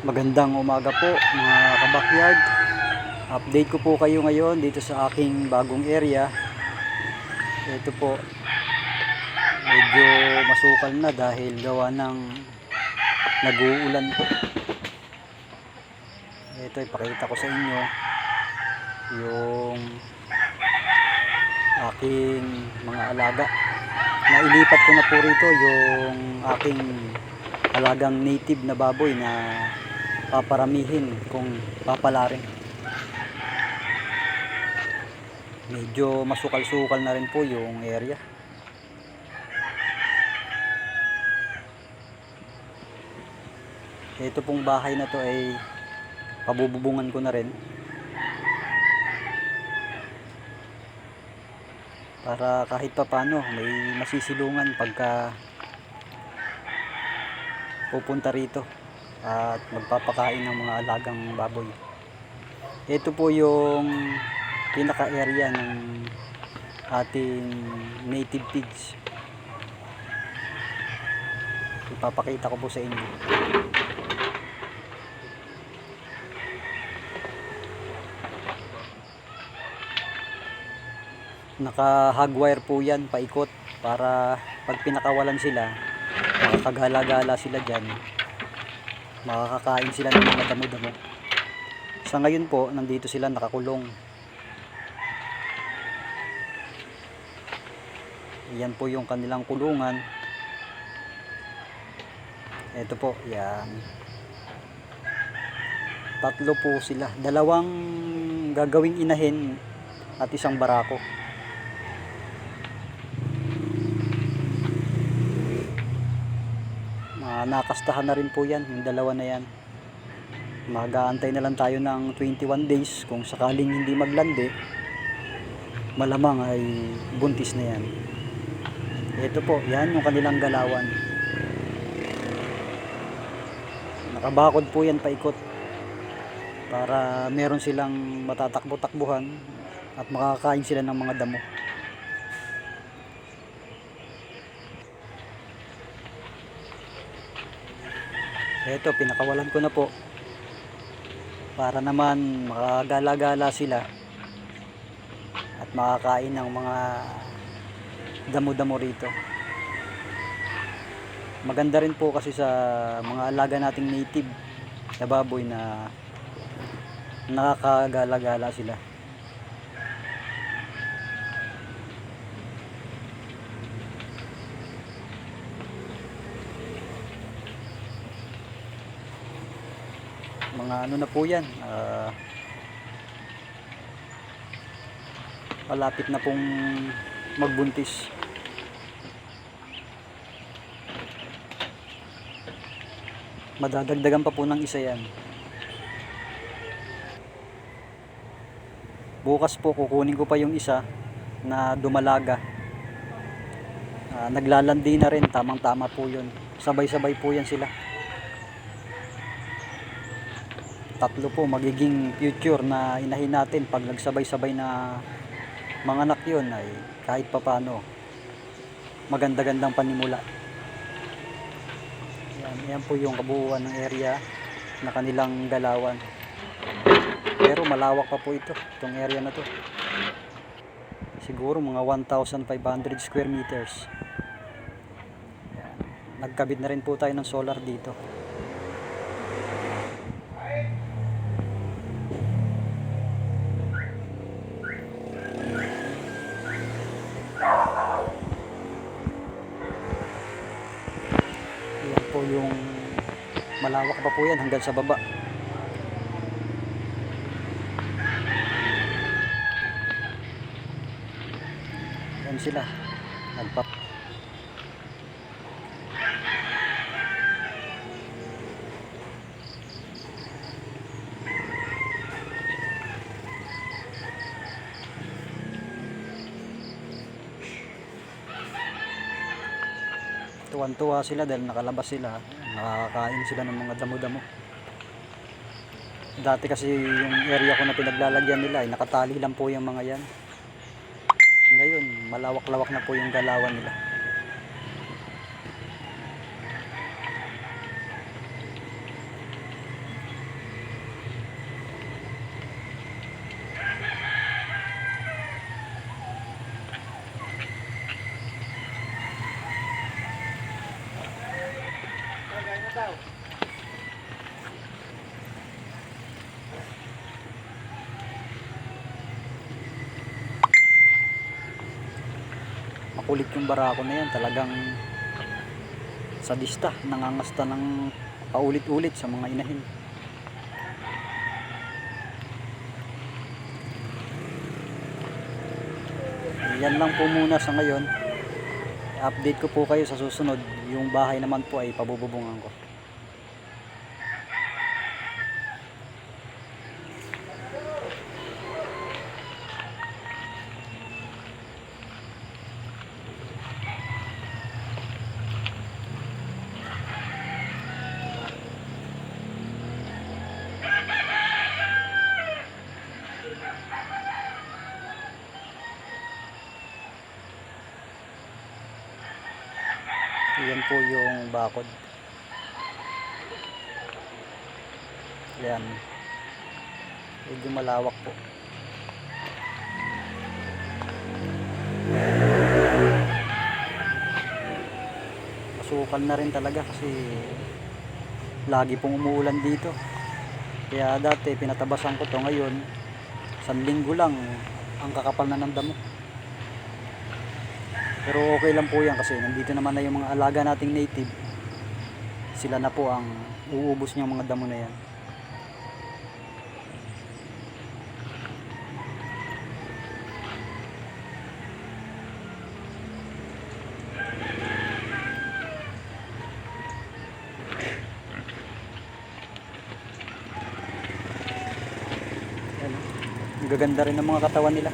Magandang umaga po mga kabakyard. Update ko po kayo ngayon dito sa aking bagong area. Ito po, medyo masukal na dahil gawa ng nag-uulan po. Ito, ipakita ko sa inyo yung aking mga alaga. Nailipat ko na po rito yung aking alagang native na baboy na paparamihin kung papalarin. Medyo masukal-sukal na rin po yung area. Ito pong bahay na to ay pabububungan ko na rin para kahit papano may masisilungan pagka pupunta rito at magpapakain ng mga alagang baboy. Ito po yung pinaka-area ng ating native pigs. Ipapakita ko po sa inyo. Naka-hagwire po yan paikot para pag pinakawalan sila, makakagala-gala sila dyan, makakakain sila ng mga damo-damo. Sa ngayon po, nandito sila nakakulong. Yan po yung kanilang kulungan. Ito po, yan. Tatlo po sila. Dalawang gagawing inahin at isang barako. Nakastahan na rin po yan, yung dalawa na yan. Mag-aantay na lang tayo ng 21 days. Kung sakaling hindi maglandi, malamang ay buntis na yan. Ito po, yan yung kanilang galawan. Nakabakod po yan paikot para meron silang matatakbo-takbuhan at makakain sila ng mga damo. Ito, pinakawalan ko na po para naman makagala-gala sila at makakain ng mga damo-damo rito. Maganda rin po kasi sa mga alaga nating native na baboy na nakakagala-gala sila. Mga ano na po yan, malapit na pong magbuntis. Madadagdagan pa po ng isa yan. Bukas po kukunin ko pa yung isa na dumalaga. Naglalandi na rin, tamang-tama po yun. Sabay-sabay po yan sila. Tatlo po magiging future na inahin natin pag nagsabay-sabay na mga anak yun ay kahit papano maganda-gandang panimula. Yan po yung kabuuan ng area na kanilang galawan. Pero malawak pa po itong area na to. Siguro mga 1,500 square meters. Yan. Nagkabit na rin po tayo ng solar dito. Yan po yung malawak pa po yan hanggang sa baba. Yan sila. Tuwan-tuwa sila dahil nakalabas sila, nakakain sila ng mga damo-damo. Dati kasi yung area ko na pinaglalagyan nila ay nakatali lang po yung mga yan. Ngayon malawak-lawak na po yung galawan nila. makulit yung barako na yan, talagang sadista, nangangasta ng paulit-ulit sa mga inahin. Yan lang po muna sa ngayon. Update ko po kayo sa susunod. Yung bahay naman po ay pabububungan ko. Yan po yung bakod. Yan. Medyo malawak po. Masukal na rin talaga kasi lagi pong umuulan dito. Kaya dati pinatabasan ko to, ngayon 1 linggo lang ang kakapal na ng damo. Pero okay lang po yan kasi nandito naman na yung mga alaga nating native. Sila na po ang uubos niyang mga damo na yan. Yan. Ang gaganda rin ng mga katawan nila.